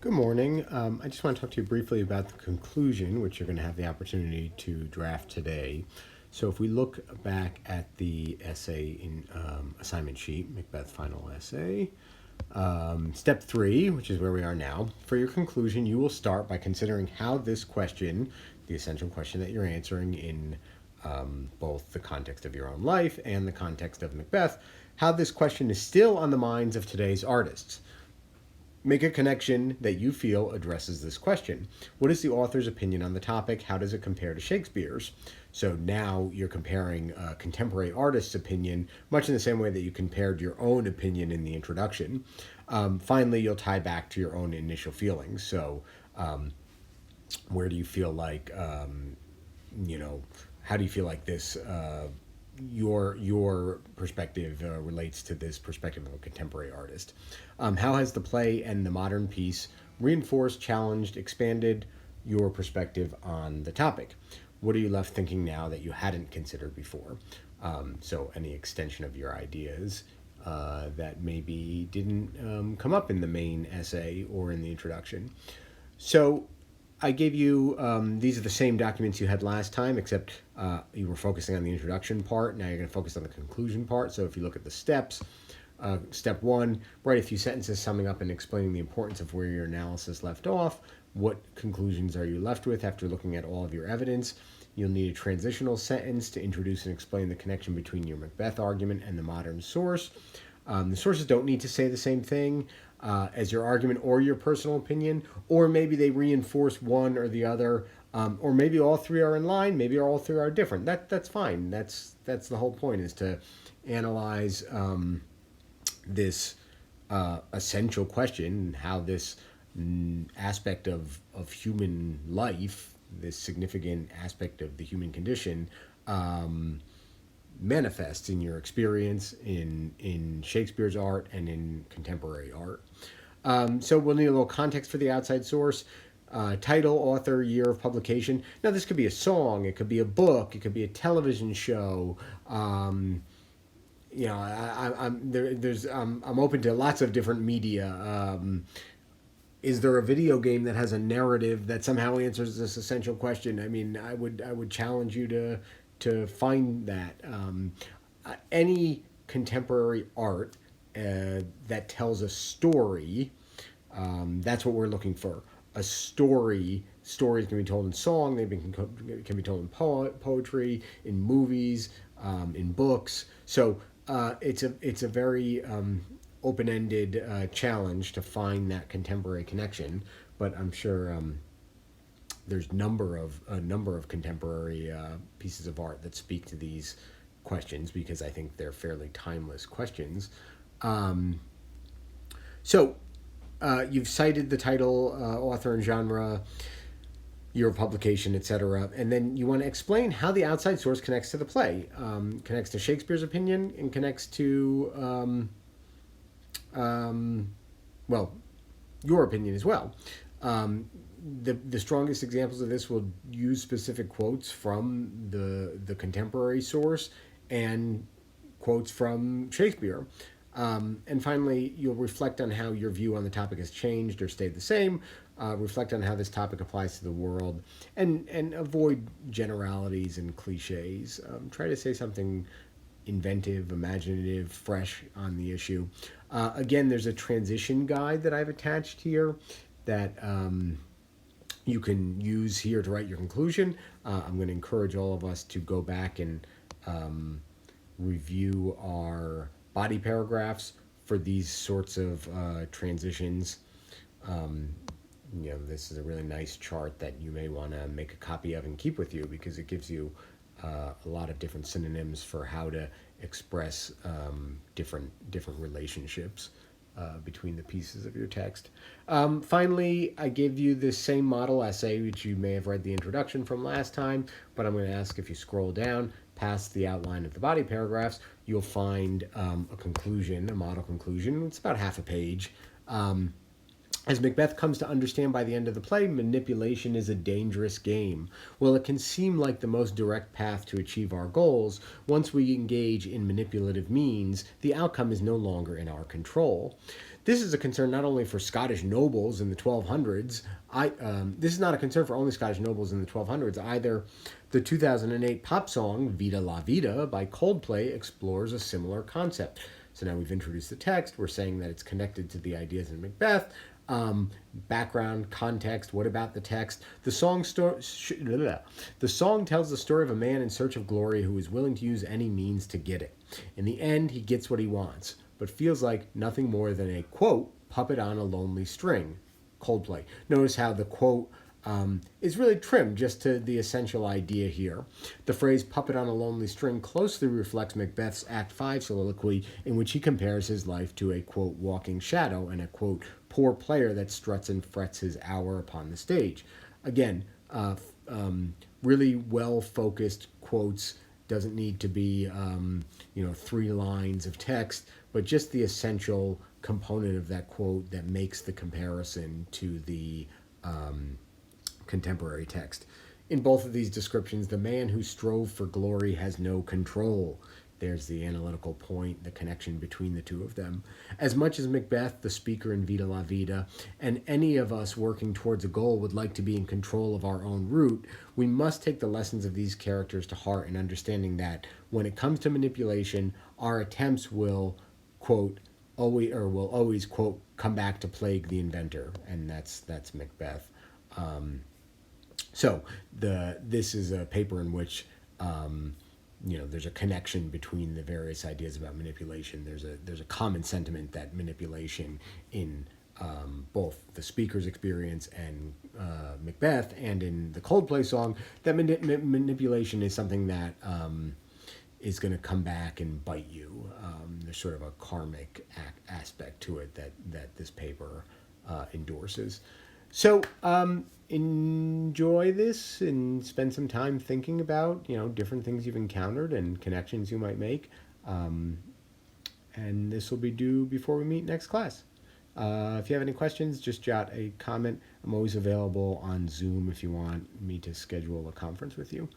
Good morning. I just want to talk to you briefly about the conclusion, which you're going to have the opportunity to draft today. So if we look back at the essay in assignment sheet, Macbeth final essay, step 3, which is where we are now, for your conclusion, you will start by considering how this question, the essential question that you're answering in both the context of your own life and the context of Macbeth, how this question is still on the minds of today's artists. Make a connection that you feel addresses this question. What is the author's opinion on the topic? How does it compare to Shakespeare's? So now you're comparing a contemporary artist's opinion, much in the same way that you compared your own opinion in the introduction. Finally, you'll tie back to your own initial feelings. So where do you feel like, how do you feel like this your perspective relates to this perspective of a contemporary artist? How has the play and the modern piece reinforced, challenged, expanded your perspective on the topic? What are you left thinking now that you hadn't considered before? So any extension of your ideas that maybe didn't come up in the main essay or in the introduction. So I gave you, these are the same documents you had last time, except you were focusing on the introduction part. Now you're going to focus on the conclusion part. So if you look at the steps, step 1, write a few sentences summing up and explaining the importance of where your analysis left off. What conclusions are you left with after looking at all of your evidence? You'll need a transitional sentence to introduce and explain the connection between your Macbeth argument and the modern source. The sources don't need to say the same thing as your argument or your personal opinion, or maybe they reinforce one or the other, or maybe all three are in line, maybe all three are different. That's fine. That's the whole point, is to analyze this essential question, how this aspect of human life, this significant aspect of the human condition, manifests in your experience in Shakespeare's art and in contemporary art. So we'll need a little context for the outside source. Title, author, year of publication. Now this could be a song, it could be a book, it could be a television show. I'm open to lots of different media. Is there a video game that has a narrative that somehow answers this essential question? I mean, I would challenge you to find that. Any contemporary art that tells a story, that's what we're looking for. A story. Stories can be told in song, they can be told in poetry, in movies, in books. So it's a very open-ended challenge to find that contemporary connection, but I'm sure there's a number of contemporary pieces of art that speak to these questions, because I think they're fairly timeless questions. So you've cited the title, author and genre, year of publication, etc., and then you want to explain how the outside source connects to the play, connects to Shakespeare's opinion, and connects to your opinion as well. The strongest examples of this will use specific quotes from the contemporary source and quotes from Shakespeare. And finally, you'll reflect on how your view on the topic has changed or stayed the same. Reflect on how this topic applies to the world, and avoid generalities and cliches. Try to say something inventive, imaginative, fresh on the issue. Again, there's a transition guide that I've attached here that you can use here to write your conclusion. I'm going to encourage all of us to go back and review our body paragraphs for these sorts of transitions. This is a really nice chart that you may want to make a copy of and keep with you, because it gives you a lot of different synonyms for how to express different relationships between the pieces of your text. Finally, I gave you this same model essay, which you may have read the introduction from last time, but I'm going to ask, if you scroll down past the outline of the body paragraphs, you'll find a conclusion, a model conclusion. It's about half a page. As Macbeth comes to understand by the end of the play, manipulation is a dangerous game. While it can seem like the most direct path to achieve our goals, once we engage in manipulative means, the outcome is no longer in our control. This is a concern not only for Scottish nobles in the 1200s. This is not a concern for only Scottish nobles in the 1200s either. The 2008 pop song "Vida La Vida" by Coldplay explores a similar concept. So now we've introduced the text. We're saying that it's connected to the ideas in Macbeth. Background, context. What about the text? The song tells the story of a man in search of glory who is willing to use any means to get it. In the end, he gets what he wants, but feels like nothing more than a, quote, puppet on a lonely string. Coldplay. Notice how the quote is really trimmed just to the essential idea here. The phrase puppet on a lonely string closely reflects Macbeth's Act 5 soliloquy, in which he compares his life to a, quote, walking shadow and a, quote, poor player that struts and frets his hour upon the stage. Again, really well-focused quotes. Doesn't need to be, 3 lines of text, but just the essential component of that quote that makes the comparison to the contemporary text. In both of these descriptions, the man who strove for glory has no control. There's the analytical point, the connection between the two of them. As much as Macbeth, the speaker in Vida La Vida, and any of us working towards a goal would like to be in control of our own route, we must take the lessons of these characters to heart in understanding that when it comes to manipulation, our attempts will, quote, always, quote, come back to plague the inventor. And that's Macbeth. This is a paper in which there's a connection between the various ideas about manipulation. There's a common sentiment that manipulation in both the speaker's experience and Macbeth and in the Coldplay song, that manipulation is something that is going to come back and bite you. There's sort of a karmic aspect to it that this paper endorses. So enjoy this and spend some time thinking about, different things you've encountered and connections you might make. And this will be due before we meet next class. If you have any questions, just jot a comment. I'm always available on Zoom if you want me to schedule a conference with you.